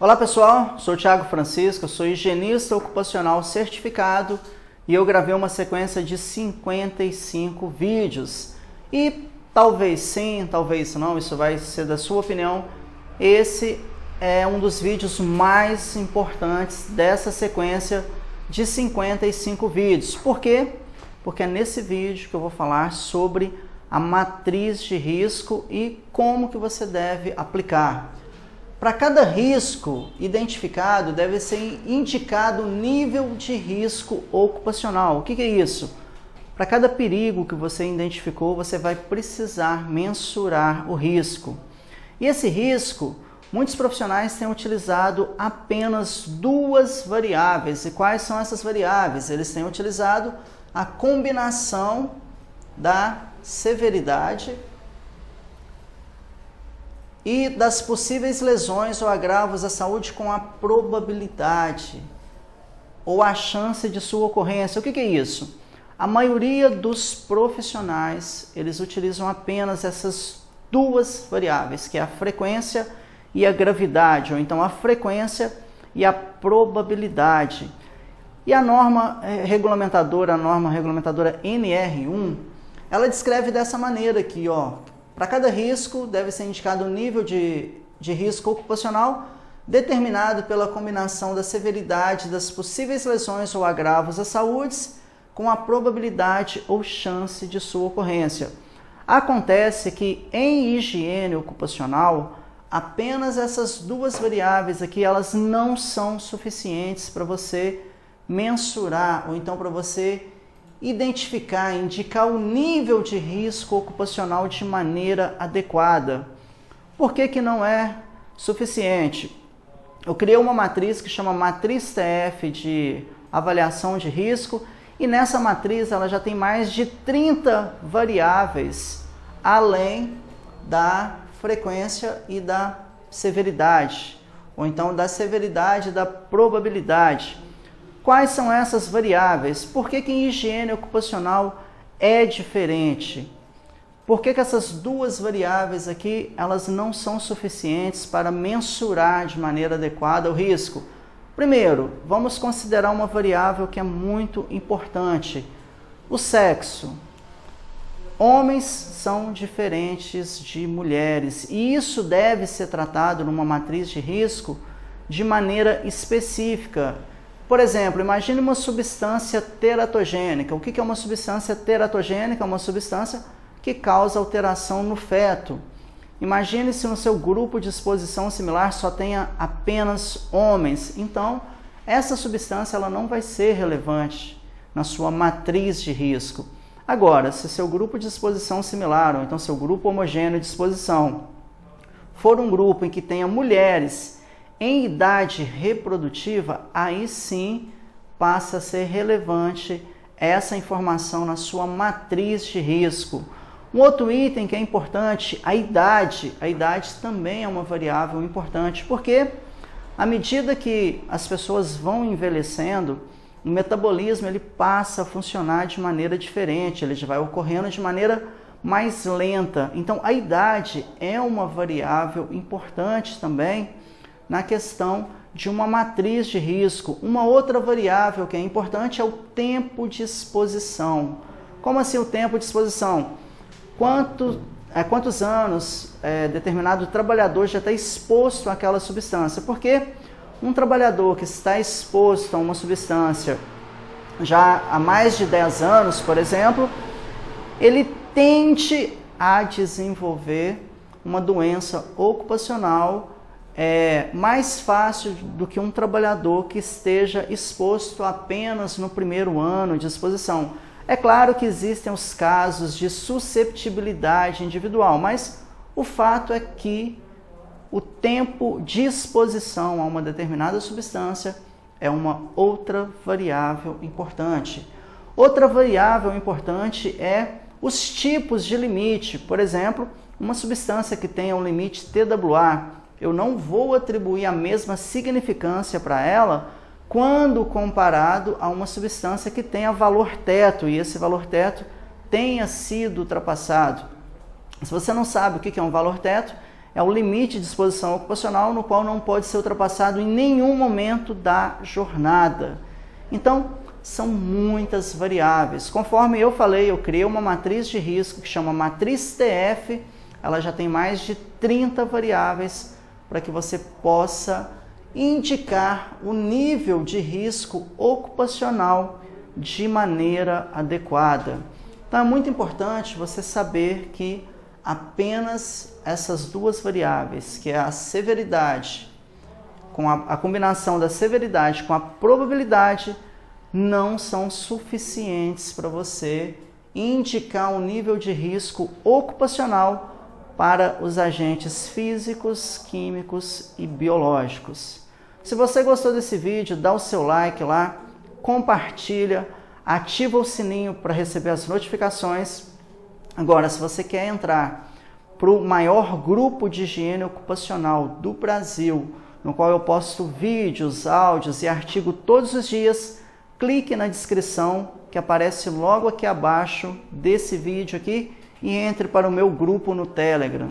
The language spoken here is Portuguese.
Olá pessoal, sou o Thiago Francisco, sou higienista ocupacional certificado e eu gravei uma sequência de 55 vídeos. E talvez sim, talvez não, isso vai ser da sua opinião, esse é um dos vídeos mais importantes dessa sequência de 55 vídeos. Por quê? Porque é nesse vídeo que eu vou falar sobre a matriz de risco e como que você deve aplicar. Para cada risco identificado, deve ser indicado o nível de risco ocupacional. O que é isso? Para cada perigo que você identificou, você vai precisar mensurar o risco. E esse risco, muitos profissionais têm utilizado apenas duas variáveis. E quais são essas variáveis? Eles têm utilizado a combinação da severidade e das possíveis lesões ou agravos à saúde com a probabilidade ou a chance de sua ocorrência. O que é isso? A maioria dos profissionais, eles utilizam apenas essas duas variáveis, que é a frequência e a gravidade, ou então a frequência e a probabilidade. E a norma regulamentadora NR1, ela descreve dessa maneira aqui, ó. Para cada risco, deve ser indicado o nível de risco ocupacional determinado pela combinação da severidade das possíveis lesões ou agravos à saúde com a probabilidade ou chance de sua ocorrência. Acontece que em higiene ocupacional, apenas essas duas variáveis aqui, elas não são suficientes para você mensurar ou então para você identificar, indicar o nível de risco ocupacional de maneira adequada. Por que não é suficiente? Eu criei uma matriz que chama Matriz TF de avaliação de risco e nessa matriz ela já tem mais de 30 variáveis, além da frequência e da severidade, ou então da severidade e da probabilidade. Quais são essas variáveis? Por que em higiene ocupacional é diferente? Por que essas duas variáveis aqui, elas não são suficientes para mensurar de maneira adequada o risco? Primeiro, vamos considerar uma variável que é muito importante, o sexo. Homens são diferentes de mulheres e isso deve ser tratado numa matriz de risco de maneira específica. Por exemplo, imagine uma substância teratogênica. O que é uma substância teratogênica? É uma substância que causa alteração no feto. Imagine se no seu grupo de exposição similar só tenha apenas homens. Então, essa substância ela não vai ser relevante na sua matriz de risco. Agora, se seu grupo de exposição similar, ou então seu grupo homogêneo de exposição, for um grupo em que tenha mulheres em idade reprodutiva, aí sim passa a ser relevante essa informação na sua matriz de risco. Um outro item que é importante, a idade. A idade também é uma variável importante, porque à medida que as pessoas vão envelhecendo, o metabolismo ele passa a funcionar de maneira diferente, ele vai ocorrendo de maneira mais lenta. Então a idade é uma variável importante também na questão de uma matriz de risco. Uma outra variável que é importante é o tempo de exposição. Como assim o tempo de exposição? Quantos anos determinado trabalhador já está exposto àquela substância? Porque um trabalhador que está exposto a uma substância já há mais de 10 anos, por exemplo, ele tende a desenvolver uma doença ocupacional mais fácil do que um trabalhador que esteja exposto apenas no primeiro ano de exposição. É claro que existem os casos de susceptibilidade individual, mas o fato é que o tempo de exposição a uma determinada substância é uma outra variável importante. Outra variável importante é os tipos de limite. Por exemplo, uma substância que tenha um limite TWA, eu não vou atribuir a mesma significância para ela quando comparado a uma substância que tenha valor teto e esse valor teto tenha sido ultrapassado. Se você não sabe o que é um valor teto, é o limite de exposição ocupacional no qual não pode ser ultrapassado em nenhum momento da jornada. Então, são muitas variáveis. Conforme eu falei, eu criei uma matriz de risco que chama matriz TF, ela já tem mais de 30 variáveis para que você possa indicar o nível de risco ocupacional de maneira adequada. Então é muito importante você saber que apenas essas duas variáveis, que é a severidade, com a combinação da severidade com a probabilidade, não são suficientes para você indicar um nível de risco ocupacional para os agentes físicos, químicos e biológicos. Se você gostou desse vídeo, dá o seu like lá, compartilha, ativa o sininho para receber as notificações. Agora, se você quer entrar para o maior grupo de higiene ocupacional do Brasil, no qual eu posto vídeos, áudios e artigos todos os dias, clique na descrição que aparece logo aqui abaixo desse vídeo aqui e entre para o meu grupo no Telegram.